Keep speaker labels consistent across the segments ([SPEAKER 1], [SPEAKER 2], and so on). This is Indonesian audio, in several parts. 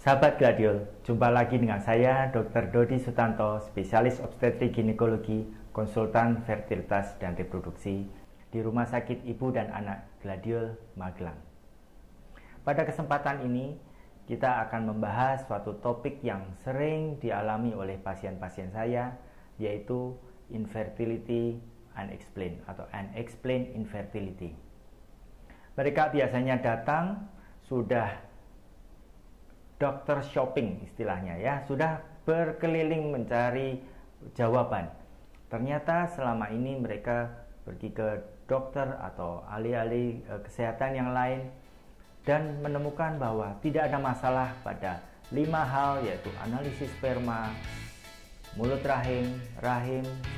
[SPEAKER 1] Sahabat Gladiol, jumpa lagi dengan saya Dr. Dodi Sutanto, spesialis obstetrik ginekologi, konsultan fertilitas dan reproduksi di Rumah Sakit Ibu dan Anak Gladiol, Magelang. Pada kesempatan ini, kita akan membahas suatu topik yang sering dialami oleh pasien-pasien saya, yaitu infertility unexplained atau unexplained infertility. Mereka biasanya datang sudah dokter shopping istilahnya ya, sudah berkeliling mencari jawaban. Ternyata selama ini mereka pergi ke dokter atau ahli-ahli kesehatan yang lain dan menemukan bahwa tidak ada masalah pada 5 hal, yaitu analisis sperma, mulut rahim,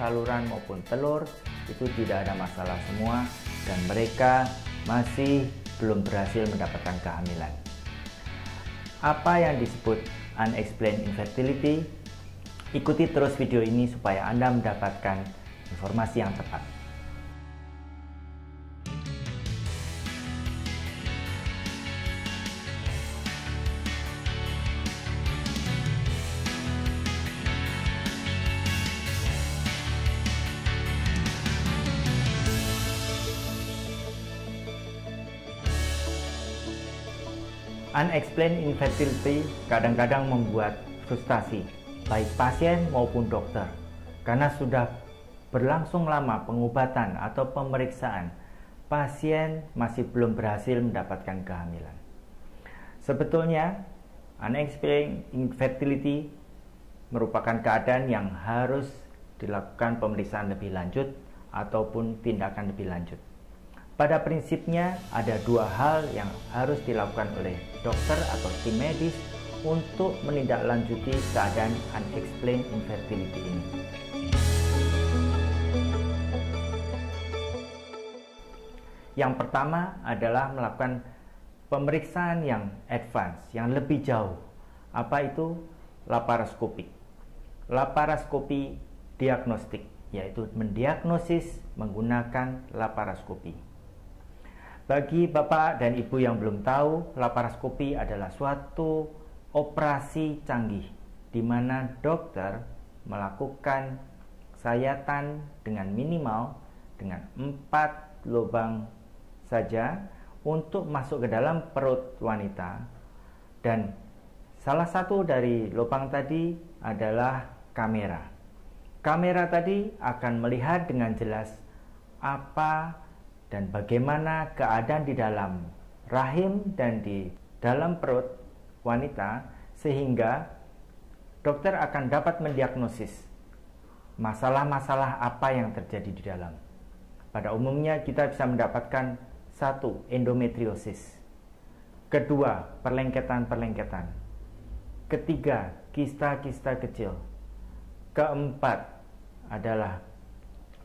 [SPEAKER 1] saluran maupun telur. Itu tidak ada masalah semua dan mereka masih belum berhasil mendapatkan kehamilan. Apa yang disebut unexplained infertility? Ikuti terus video ini supaya Anda mendapatkan informasi yang tepat. Unexplained infertility kadang-kadang membuat frustasi baik pasien maupun dokter karena sudah berlangsung lama pengobatan atau pemeriksaan, pasien masih belum berhasil mendapatkan kehamilan. Sebetulnya unexplained infertility merupakan keadaan yang harus dilakukan pemeriksaan lebih lanjut ataupun tindakan lebih lanjut. Pada prinsipnya ada 2 hal yang harus dilakukan oleh dokter atau tim medis untuk menindaklanjuti keadaan unexplained infertility ini. Yang pertama adalah melakukan pemeriksaan yang advance, yang lebih jauh. Apa itu? Laparoskopik. Laparoskopi diagnostik, yaitu mendiagnosis menggunakan laparoskopi. Bagi Bapak dan Ibu yang belum tahu, laparoskopi adalah suatu operasi canggih di mana dokter melakukan sayatan dengan minimal dengan 4 lubang saja untuk masuk ke dalam perut wanita, dan salah satu dari lubang tadi adalah kamera. Kamera tadi akan melihat dengan jelas apa dan bagaimana keadaan di dalam rahim dan di dalam perut wanita, sehingga dokter akan dapat mendiagnosis masalah-masalah apa yang terjadi di dalam. Pada umumnya kita bisa mendapatkan 1. Endometriosis, 2. Perlengketan-perlengketan, 3. Kista-kista kecil, 4. adalah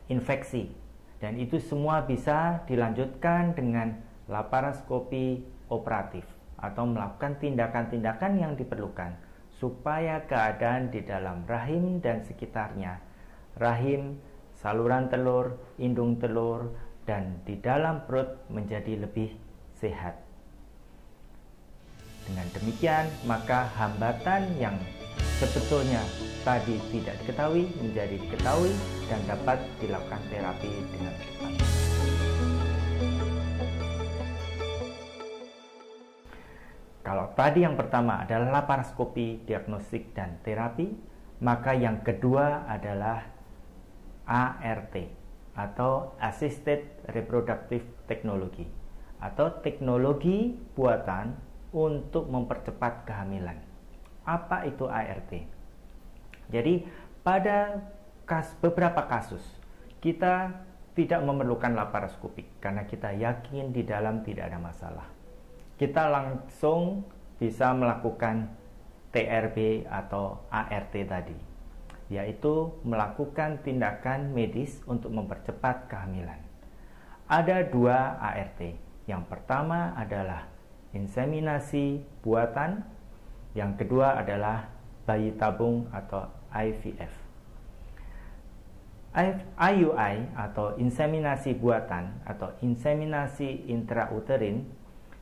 [SPEAKER 1] infeksi. Dan itu semua bisa dilanjutkan dengan laparoskopi operatif atau melakukan tindakan-tindakan yang diperlukan supaya keadaan di dalam rahim dan sekitarnya, rahim, saluran telur, indung telur, dan di dalam perut menjadi lebih sehat. Dengan demikian, maka hambatan yang sebetulnya tadi tidak diketahui menjadi diketahui dan dapat dilakukan terapi dengan cepat. Kalau tadi yang pertama adalah laparoskopi, diagnostik dan terapi, maka yang kedua adalah ART atau Assisted Reproductive Technology atau teknologi buatan untuk mempercepat kehamilan. Apa itu ART? Jadi pada beberapa kasus kita tidak memerlukan laparoskopik karena kita yakin di dalam tidak ada masalah. Kita langsung bisa melakukan TRB atau ART tadi, yaitu melakukan tindakan medis untuk mempercepat kehamilan. Ada 2 ART. Yang pertama adalah inseminasi buatan, yang kedua adalah bayi tabung atau IVF. IUI atau inseminasi buatan atau inseminasi intrauterin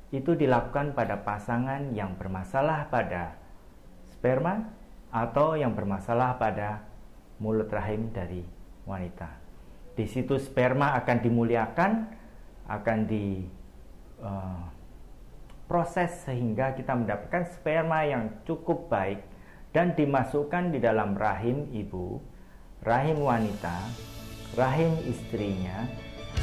[SPEAKER 1] itu dilakukan pada pasangan yang bermasalah pada sperma atau yang bermasalah pada mulut rahim dari wanita. Di situ sperma akan dimuliakan, akan diproses sehingga kita mendapatkan sperma yang cukup baik dan dimasukkan di dalam rahim ibu, rahim wanita, rahim istrinya,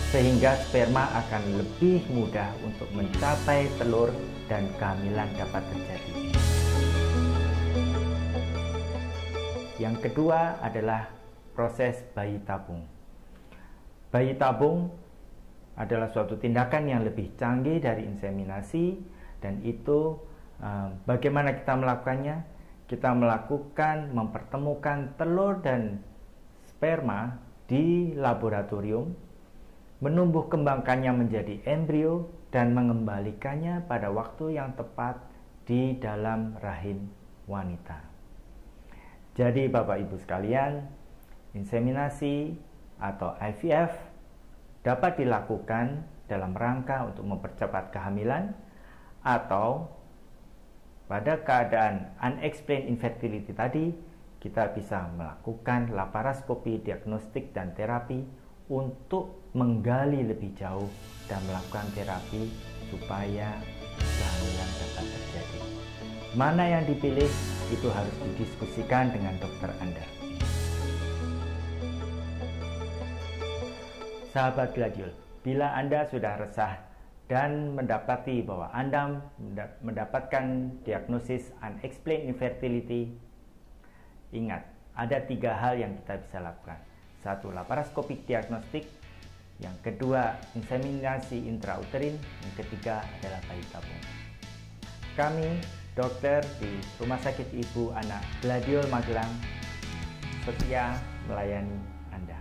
[SPEAKER 1] sehingga sperma akan lebih mudah untuk mencapai telur dan kehamilan dapat terjadi. Yang kedua adalah proses bayi tabung. Bayi tabung adalah suatu tindakan yang lebih canggih dari inseminasi, dan itu bagaimana kita melakukannya? Kita melakukan mempertemukan telur dan sperma di laboratorium, menumbuh kembangkannya menjadi embrio dan mengembalikannya pada waktu yang tepat di dalam rahim wanita. Jadi Bapak Ibu sekalian, inseminasi atau IVF dapat dilakukan dalam rangka untuk mempercepat kehamilan, atau pada keadaan unexplained infertility tadi, kita bisa melakukan laparoskopi, diagnostik, dan terapi untuk menggali lebih jauh dan melakukan terapi supaya kehamilan dapat terjadi. Mana yang dipilih itu harus didiskusikan dengan dokter Anda. Sahabat Gladiol, bila Anda sudah resah dan mendapati bahwa Anda mendapatkan diagnosis unexplained infertility, ingat, ada 3 hal yang kita bisa lakukan. 1. Laparoskopik diagnostik. Yang kedua, inseminasi intrauterin. Yang ketiga adalah bayi tabung. Kami, dokter di Rumah Sakit Ibu Anak Gladiol Magelang, setia melayani Anda.